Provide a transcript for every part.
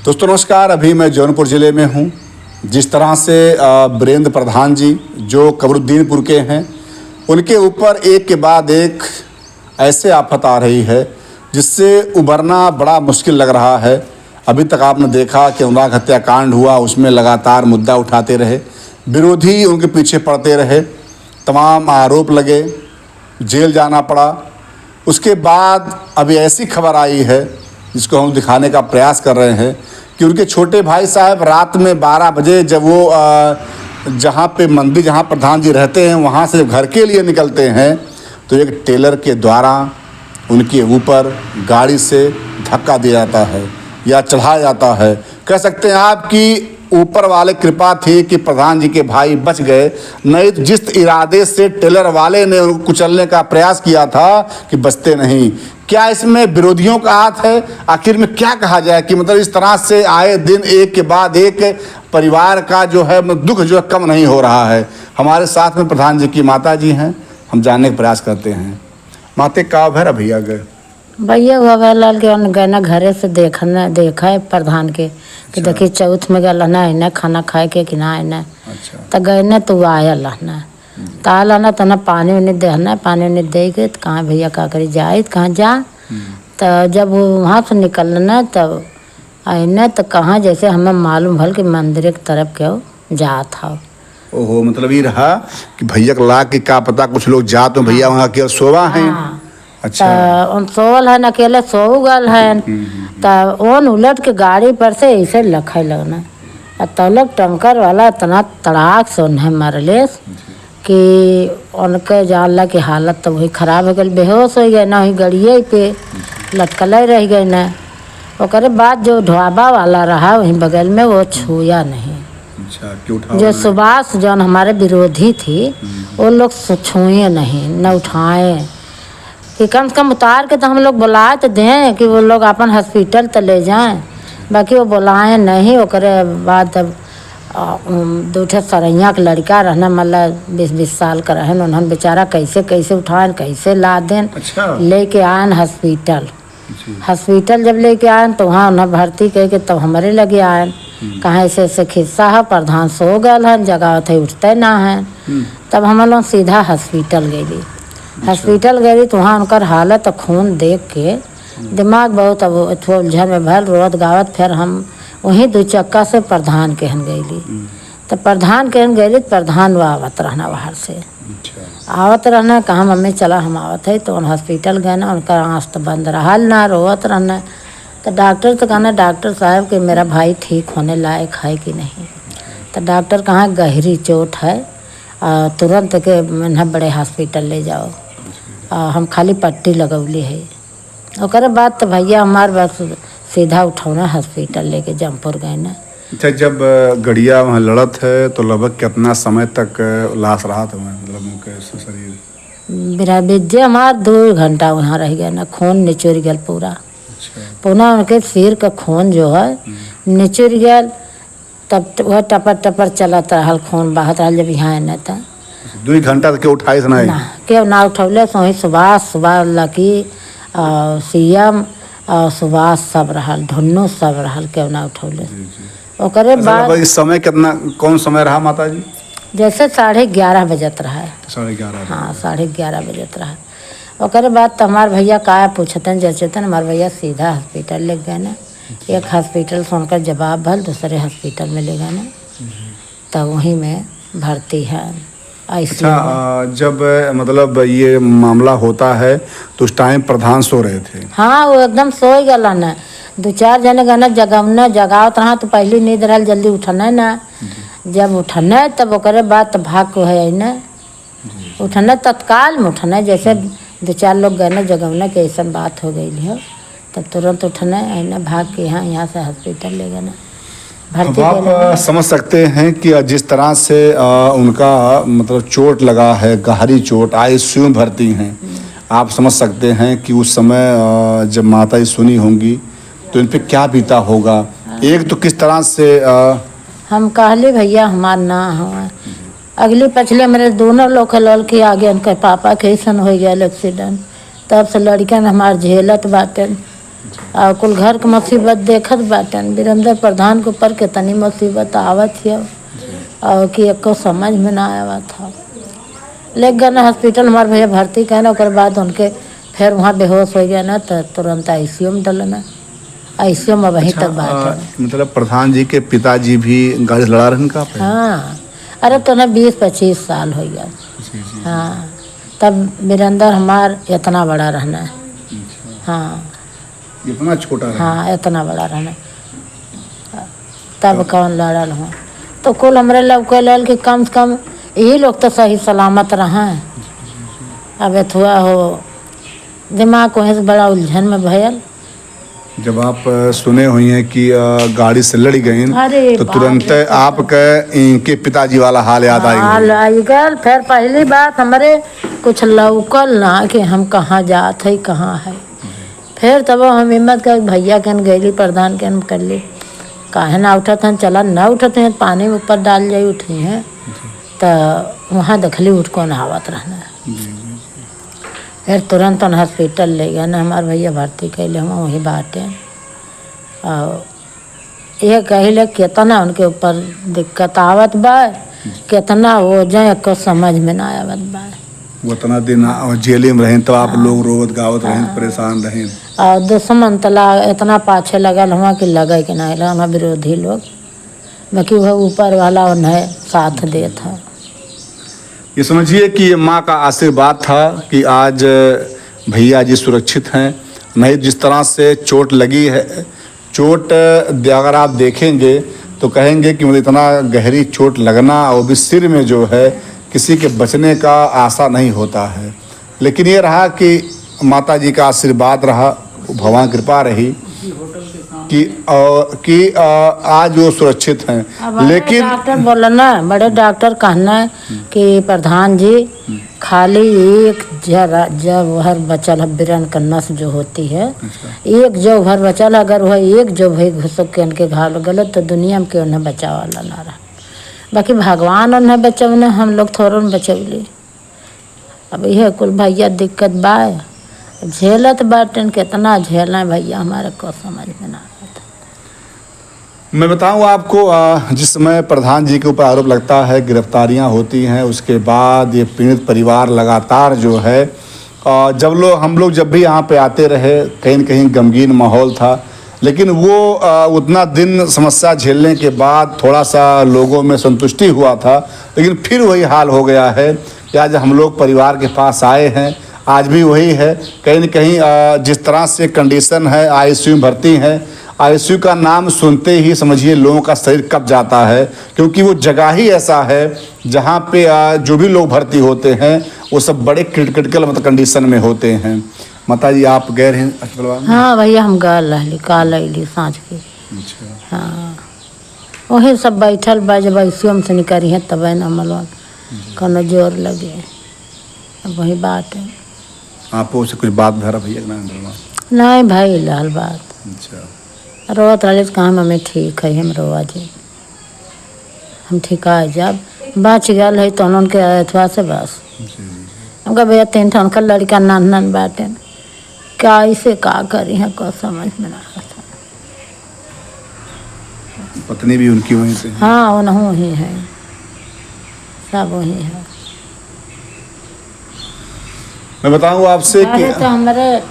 दोस्तों नमस्कार। अभी मैं जौनपुर ज़िले में हूँ। जिस तरह से वीरेंद्र प्रधान जी जो कमरुद्दीनपुर के हैं, उनके ऊपर एक के बाद एक ऐसे आफत आ रही है जिससे उबरना बड़ा मुश्किल लग रहा है। अभी तक आपने देखा कि अनुराग हत्याकांड हुआ, उसमें लगातार मुद्दा उठाते रहे, विरोधी उनके पीछे पड़ते रहे, तमाम आरोप लगे, जेल जाना पड़ा। उसके बाद अभी ऐसी खबर आई है जिसको हम दिखाने का प्रयास कर रहे हैं कि उनके छोटे भाई साहब रात में 12 बजे जब वो जहाँ पे मंदिर जहाँ प्रधान जी रहते हैं वहाँ से घर के लिए निकलते हैं तो एक टेलर के द्वारा उनके ऊपर गाड़ी से धक्का दिया जाता है या चढ़ाया जाता है। कह सकते हैं आप कि ऊपर वाले कृपा थी कि प्रधान जी के भाई बच गए, नहीं तो जिस इरादे से टेलर वाले ने उनको कुचलने का प्रयास किया था कि बचते नहीं। क्या इसमें विरोधियों का हाथ है? आखिर में क्या कहा जाए कि मतलब इस तरह से आए दिन एक के बाद एक परिवार का जो है दुख जो है कम नहीं हो रहा है। हमारे साथ में प्रधान जी की माता जी हैं, हम जानने का प्रयास करते हैं। माते का भैर भैया गए भैया हुआ लाल के गए ना घरे से देखा है प्रधान के कि देखिए चौथ में गल ना है खाना खाए के कि ना है ना। अच्छा। तो गए ना तो आया लहना तो आला ना तो ना पानी उन्हें देना, पानी उन्हें दे के तो कहाँ भैया का करी जाए कहाँ जा। तो जब वो वहाँ से निकलना तब आए ना तो कहाँ जैसे हमें मालूम भल कि मंदिर की तरफ क्यों जा था। ओहो, मतलब ये रहा कि भैया का ला के क्या पता कुछ लोग जा तो भैया वहाँ के सोवा हैं। अच्छा। तो सोवल है अकेले सो गल है तो ओन उलट के गाड़ी पर से ऐसे लखे लगना तलक टंकर वाला इतना तड़ाक से उन्हें मरले कि उनके जानला की हालत तो वही ख़राब हो गई, बेहोश हो गए ना, वही गड़िए पे लटकल रह गए ना। और बाद जो ढाबा वाला रहा वहीं बगल में वो छुआ नहीं। अच्छा, क्यों जो सुभाष जौन हमारे विरोधी थी वो लोग छुए नहीं न उठाए कि कम से कम उतार के तो हम लोग बुलाए तो दें कि वो लोग अपन हॉस्पिटल तो ले जाएं, बाकी वो बुलाए नहीं। ओकरे बाद तब दो सरैया के लड़का रहना मतलब 20-20 साल का रहन, उन्होंने बेचारा कैसे उठाएं कैसे ला दें। अच्छा। लेके आए हॉस्पिटल जब लेके आए तो वहाँ उन्हें भर्ती कह के तब हमारे लगे आए कहाँ ऐसे खिस्सा है प्रधान सो गल है जगह थे उठते ना है। तब हम लोग सीधा हॉस्पिटल गई। हॉस्पिटल गई तो वहाँ उनकर हालत खून देख के दिमाग बहुत अब उलझन में भर रोत गावत। फिर हम वहीं 2 चक्का से प्रधान केहन गई। तो प्रधान केहन गई प्रधान वो आवत रहना बाहर से आवत रहना कहाँ मम्मी चला हम आवत है तो हॉस्पिटल गए ना, उनका आँख तो बंद रहा ना, रोवत रहना। तो डॉक्टर तो कहना डॉक्टर साहब कि मेरा भाई ठीक होने लायक है कि नहीं। तो डॉक्टर कहाँ गहरी चोट है, तुरंत के इन्हें बड़े हॉस्पिटल ले जाओ, हम खाली पट्टी लगौली है। और बाद तो भैया हमारे बस सीधा उठौना हॉस्पिटल लेके जमपुर गए ना। अच्छा, जब गड़िया वहाँ लड़त है तो लगभग कितना समय तक लाश रहा था मतलब उनके शरीर? मेरा विद्य हमारा 2 घंटा वहाँ रह गया ना, खून निचुर गया पूरा। अच्छा। पुनः उनके सिर का खून जो है निचुर गया, तब वह टपर चलत रहा, खून बहत रहा। जब यहाँ न था 2 घंटा तक उठाए ना क्यों ना उठौले सो सुबह लकी सीएम सुभाष सब रहा, ढुन्नू सब रहा, क्यों ना उठौले। ओकरे बाद इस समय कितना कौन समय रहा माता जी? जैसे 11:30 बजत रहा है। 11:30? हाँ 11:30 बजत रहा। ओकरे बाद तो हमारे भैया का पूछतन जचतन, हमारे भैया सीधा हॉस्पिटल ले गए ना। एक हॉस्पिटल से उनका जवाब भल, दूसरे हॉस्पिटल में ले गए ना, तब वहीं में भर्ती है। अच्छा, जब मतलब ये मामला होता है तो उस टाइम प्रधान सो रहे थे? हाँ वो एकदम सो ही गला ना, 2-4 जने गना जगवना जगावत रहा तो पहली नींद रहा जल्दी उठना ना। जब उठना तब ओकरे बाद तो भाग को है ना उठना, तत्काल में उठना। जैसे 2-4 लोग गए ना जगवना के ऐसा बात हो गई है तब तुरंत उठना है ना, भाग के यहाँ से हॉस्पिटल ले गए ना। अब आप समझ सकते हैं कि जिस तरह से उनका मतलब चोट लगा है, गहरी चोट, ICU भर्ती हैं। आप समझ सकते हैं कि उस समय जब माता जी सुनी होंगी तो इन पर क्या बीता होगा। एक तो किस तरह से हम कहले भैया हमार ना हो अगली पछले मेरे दोनों लोग लल के आगे उनके पापा के ऐसा हो गया एक्सीडेंट, तब से लड़कन हमार झेलत बाटे और कुल घर के मुसीबत देखत बाटन। वीरेंद्र प्रधान के ऊपर के तनी मुसीबत आवत है और कि एको समझ में ना आवा था। ले गए हॉस्पिटल, हमारे भैया भर्ती कहना, उसके बाद उनके फिर वहाँ बेहोश हो गया ना, तो तुरंत ICU में डलना। ICU में वहीं तक बात है। मतलब प्रधान जी के पिताजी भी गाड़ी लड़ा रहे का? हाँ, अरे तो ना 20-25 साल हो गया। हाँ, तब वीरेंद्र हमार इतना बड़ा रहना है। हाँ, इतना छोटा रहा? हाँ, इतना बड़ा रहना तब कौन लड़ल हूँ। तो कुल हमारे लोग लल कि कम से कम यही लोग तो सही सलामत रहा है। अब थोड़ा हो दिमाग को से बड़ा उलझन में भयल। जब आप सुने हुई हैं कि गाड़ी से लड़ी गई तो तुरंत आपके इनके पिताजी वाला हाल याद आई गल। फिर पहली बात हमारे कुछ लौकल ना कि हम कहाँ जात है कहाँ है। फिर तब हम हिम्मत कर भैया के गैली प्रधान के कर ली, काहे ना उठत हैं, चला ना उठते हैं, पानी में ऊपर डाल जाई उठी हैं। तो वहाँ देखली उठ को नहावत रहना। फिर तुरंत हॉस्पिटल ले गए ना, हमारे भैया भर्ती कैले हम वही बाटे। और ये कहले कितना उनके ऊपर दिक्कत आवत बा, कितना हो जाए को समझ में ना आवत बा। उतना दिन जेल में रहें तो आप लोग रोवत गावत रहें, परेशान रहें। और दुश्मन तला इतना पाछे लगल हुआ कि लगे कि नहीं लगा, विरोधी लोग, बाकी वह ऊपर वाला उन्हें साथ दे था। ये समझिए कि ये माँ का आशीर्वाद था कि आज भैया जी सुरक्षित हैं। नहीं जिस तरह से चोट लगी है, चोट अगर आप देखेंगे तो कहेंगे कि मतलब इतना गहरी चोट लगना और भी सिर में जो है, किसी के बचने का आशा नहीं होता है। लेकिन ये रहा कि माता जी का आशीर्वाद रहा, भगवान कृपा रही कि आज वो सुरक्षित हैं। लेकिन डॉक्टर बोला ना, बड़े डॉक्टर कहना है कि प्रधान जी खाली एक जब भर बचल है, बिरन का नस जो होती है, एक जो भर बचल, अगर वह एक जो भाई घुसक के उनके घाव गलत तो दुनिया में क्यों न बचा वाला ना रहा। बाकी भगवान उन्हें बचवने, हम लोग थोड़ा बचवली। अब यह कुल भैया दिक्कत बा, झेलत बाटन, कितना झेलना भैया हमारे को समझ में ना आता। मैं बताऊं आपको, जिस समय प्रधान जी के ऊपर आरोप लगता है, गिरफ्तारियां होती हैं, उसके बाद ये पीड़ित परिवार लगातार जो है, हम लोग जब भी यहाँ पे आते रहे, कहीं न कहीं गमगीन माहौल था। लेकिन वो उतना दिन समस्या झेलने के बाद थोड़ा सा लोगों में संतुष्टि हुआ था, लेकिन फिर वही हाल हो गया है कि आज हम लोग परिवार के पास आए हैं, आज भी वही है। कहीं न कहीं जिस तरह से कंडीशन है, ICU में भर्ती है। ICU का नाम सुनते ही समझिए लोगों का शरीर कब जाता है, क्योंकि वो जगह ही ऐसा है जहाँ पे जो भी लोग भर्ती होते हैं वो सब बड़े क्रिटिकल मतलब कंडीशन में होते हैं। माता जी आप गए हैं अस्पताल? हाँ भैया, हम गल रहली काल अली साँझ के। अच्छा। हाँ, वही सब बैठल बा, जब ICU में से निकली हैं तब न मलवन कोनो जोर लगे। अब वही बात है। आपको से कुछ बात भरा भैया नहीं भाई लाल बात। अच्छा। रोत रही कहाँ हमें ठीक है, हम रोआ जी हम ठीक है, जब बच गल है तो उनके अथवा से बस हमका भैया 3 ठन का लड़का नन नन बाटे, क्या ऐसे का करी है को समझ में ना आता। पत्नी भी उनकी वहीं से? हाँ, उन्हों ही है, सब वही है। मैं बताऊँ आपसे कि तो हमारे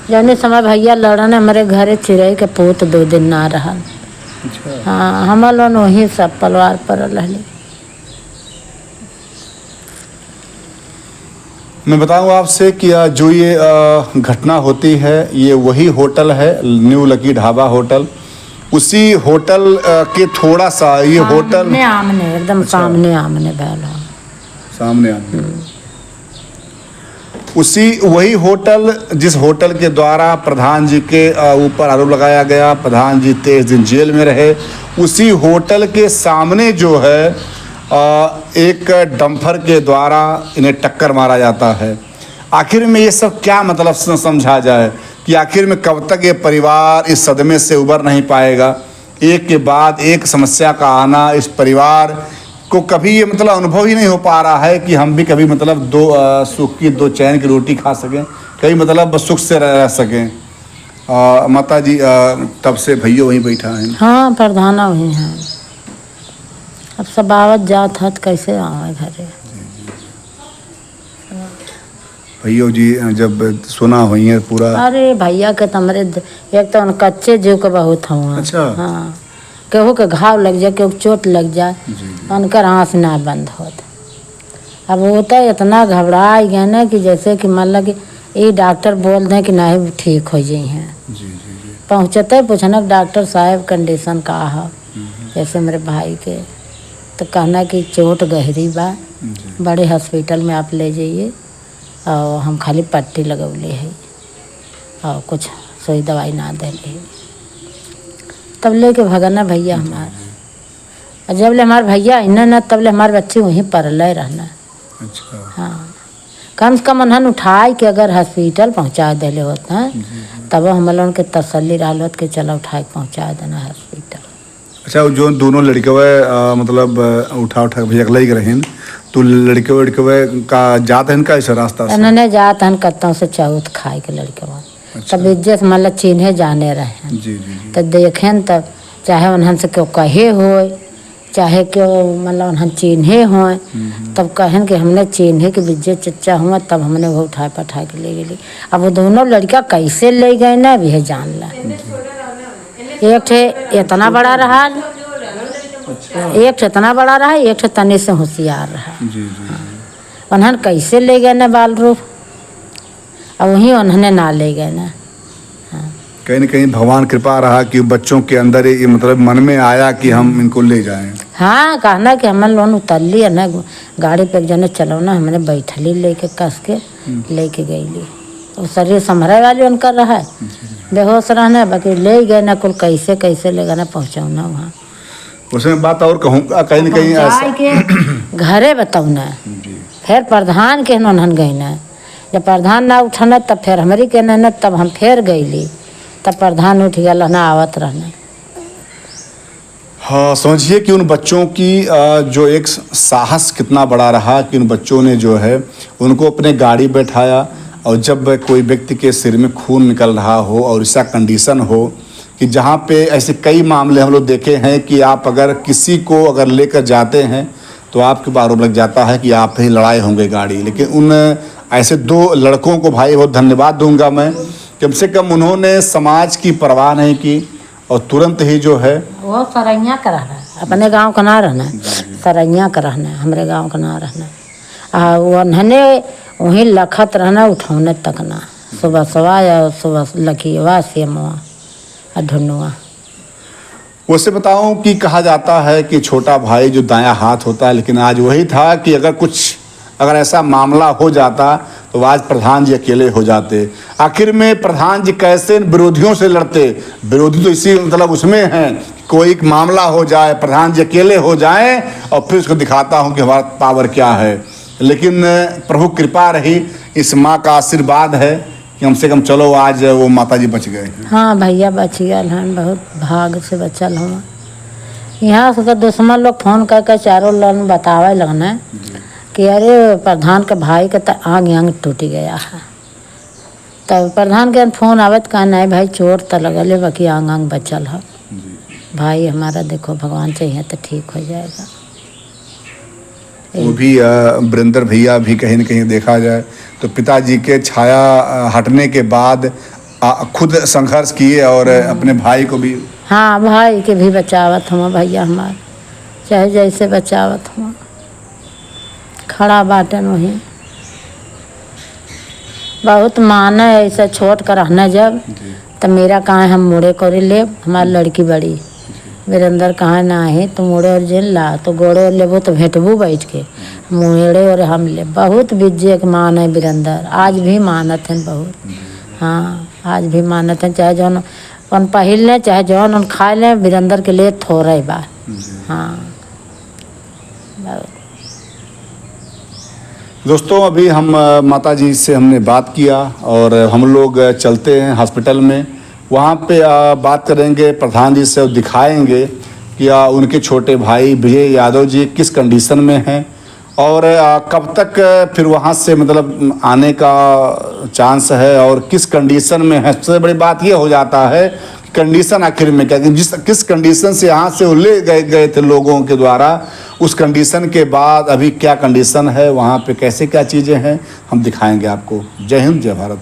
जाने समय भैया लड़न हमारे घरे चिड़ै के पोत 2 दिन ना रहा। हाँ, हम लोग वही सब परिवार पर रहली। मैं बताऊँ आपसे कि जो ये घटना होती है, ये वही होटल है, न्यू लकी ढाबा होटल। उसी होटल के थोड़ा सा ये होटल आमने एकदम सामने आमने बैल सामने आमने उसी वही होटल जिस होटल के द्वारा प्रधान जी के ऊपर आरोप लगाया गया, प्रधान जी 23 दिन जेल में रहे, उसी होटल के सामने जो है एक डंपर के द्वारा इन्हें टक्कर मारा जाता है। आखिर में ये सब क्या मतलब समझा जाए कि आखिर में कब तक ये परिवार इस सदमे से उबर नहीं पाएगा। एक के बाद एक समस्या का आना, इस परिवार को कभी ये मतलब अनुभव ही नहीं हो पा रहा है कि हम भी कभी मतलब 2 सुख की 2 चैन की रोटी खा सकें, कभी मतलब सुख से रह सकें। माता जी तब से भैया वहीं बैठा है? हाँ, प्रधाना वही है। अब सब आवत जात हत कैसे आवे घरे। भैया जी जब सुना हुई है पूरा? अरे भैया के तमरे एक तो उन कच्चे जीव के बहुत हुआ। अच्छा। हाँ, केहू के घाव लग जाए, केहू के चोट लग जाए, उनकर आँख ना बंद होत। अब वो तो इतना घबरा गए ना कि जैसे कि मान लो कि ये डॉक्टर बोल दें कि नहीं ठीक हो जाई हैं। पहुँचते पूछना डॉक्टर साहब कंडीशन का है, जैसे मेरे भाई के, तो कहना कि चोट गहरी बा, बड़े हॉस्पिटल में आप ले जाइए और हम खाली पट्टी लगौले है और कुछ सुई दवाई ना दे ले। तब ले के भगना भैया हमारे, जब ले हमारे भैया इन्हें न तब ले हमारे बच्चे वहीं पड़ल रहना। अच्छा। हाँ, कम से कम उन्हें उठाए के अगर हॉस्पिटल पहुँचा देले होते हैं तब हम लोगों के तसल्ली रहा होत कि चलो उठा के पहुँचा देना हॉस्पिटल। अच्छा, जो दोनों लड़के मतलब उठा के भैया लग रहे तो लड़के का जात है इनका ऐसा रास्ता से? इन्होंने जात हन कत्तों से चौथ खाए के लड़के वहाँ। अच्छा। तब इज्जत मतलब चिन्हे जाने रहे। जी जी। तो देखें तब चाहे उन्हन से क्यों कहे हो, चाहे क्यों मतलब उन्हन चिन्हे हो, तब कहें कि हमने चिन्हे के विजय चच्चा हुआ, तब हमने वो उठाए पठाए के ले गए। अब वो दोनों लड़का कैसे ले गए ना भी है जान ला। एक ठे इतना बड़ा रहा, एक ठे इतना बड़ा रहा, एक ठे तने से होशियार रहा। जी जी। उन्हन कैसे ले गए ना बाल रूप, और वहीं उन्होंने ना ले गए ना। कहीं न कहीं भगवान कृपा रहा कि बच्चों के अंदर ये मतलब मन में आया कि हम इनको ले जाएं। हाँ, कहना कि हमने लोन उतर लिया ना गाड़ी पे, जने चलो ना, हमने बैठली लेके कस के लेके गई। वो शरीर संभरे वाली उनका रहा है, बेहोश रहना, बाकी ले गए ना कुल कैसे कैसे ले गए ना पहुँचाऊना वहाँ। उसमें बात और कहूँगा कहीं न कहीं के घरे बताऊ ना, फिर प्रधान के उन्हन गई ना, जब प्रधान ना उठना तब फिर हमारी के ना, तब हम फिर गईली, तब प्रधान उठ गया ना आवत रहना। हाँ, समझिए कि उन बच्चों की जो एक साहस कितना बड़ा रहा कि उन बच्चों ने जो है उनको अपने गाड़ी बैठाया, और जब कोई व्यक्ति के सिर में खून निकल रहा हो और ऐसा कंडीशन हो कि जहाँ पे ऐसे कई मामले हम लोग देखे हैं कि आप अगर किसी को अगर लेकर जाते हैं तो आपके ऊपर आरोप लग जाता है कि आप ही लड़ाए होंगे गाड़ी। लेकिन उन ऐसे दो लड़कों को भाई बहुत धन्यवाद दूंगा मैं, कम से कम उन्होंने समाज की परवाह नहीं की और तुरंत ही जो है वो सरैया का रहना, अपने गांव का ना रहना, सरैया का रहना, हमारे गांव का ना रहना। उन्होंने वहीं लखत रहना, उठौने तक ना, सुबह सवा या सुबह लखीवा सेमुआ और ढुनुआ। वैसे बताऊं कि कहा जाता है कि छोटा भाई जो दायां हाथ होता है, लेकिन आज वही था कि अगर ऐसा मामला हो जाता तो आज प्रधान जी अकेले हो जाते। आखिर में प्रधान जी कैसे विरोधियों से लड़ते? विरोधी तो इसी मतलब उसमें हैं, कोई मामला हो जाए प्रधान जी अकेले हो जाए और फिर उसको दिखाता हूँ कि हमारा पावर क्या है। लेकिन प्रभु कृपा रही, इस माँ का आशीर्वाद है कि कम से कम चलो आज वो माता जी बच गए। हाँ भैया बच गया हन, बहुत भाग से बचल हुआ। यहाँ से तो दुश्मन लोग फोन करके चारों लोग बतावे लगना कि अरे प्रधान के भाई का तो आंग टूट गया है। तब प्रधान के फोन आवत कहा नहीं भाई चोट तो लगल है, बाकी आंग बचल है भाई हमारा, देखो भगवान चाहिए तो ठीक हो जाएगा। वो भी वीरेंद्र भैया भी कहीं न कहीं देखा जाए तो पिताजी के छाया हटने के बाद खुद संघर्ष किए और अपने भाई को भी। हाँ, भाई के भी बचावत हुआ भैया हमारे, चाहे जैसे बचावत हुआ, खड़ा बाटन वहीं। बहुत माना ऐसा छोट कर रहना जब, तो मेरा कहाँ हम मुड़े को ले, हमारी लड़की बड़ी वीरेंद्र कहाँ ना है तो मुड़े और जेल ला, तो गोड़े और लेबो तो भेटबू बैठ के, मुड़े और हम ले। बहुत बिज्जे के मान है वीरेंद्र, आज भी मानत हैं बहुत। हाँ, आज भी मानत हैं, चाहे जौन उन पहिल लें चाहे जौन उन खा लें, वीरेंद्र के लिए थोड़े बा। हाँ दोस्तों, अभी हम माता जी से हमने बात किया और हम लोग चलते हैं हॉस्पिटल में, वहाँ पे बात करेंगे प्रधान जी से और दिखाएंगे कि उनके छोटे भाई विजय यादव जी किस कंडीशन में हैं और कब तक फिर वहाँ से मतलब आने का चांस है और किस कंडीशन में है? सबसे बड़ी बात ये हो जाता है कंडीशन आखिर में क्या, किस कंडीशन से यहाँ से वो ले गए थे लोगों के द्वारा, उस कंडीशन के बाद अभी क्या कंडीशन है वहाँ पे, कैसे क्या चीज़ें हैं, हम दिखाएंगे आपको। जय हिंद, जय भारत।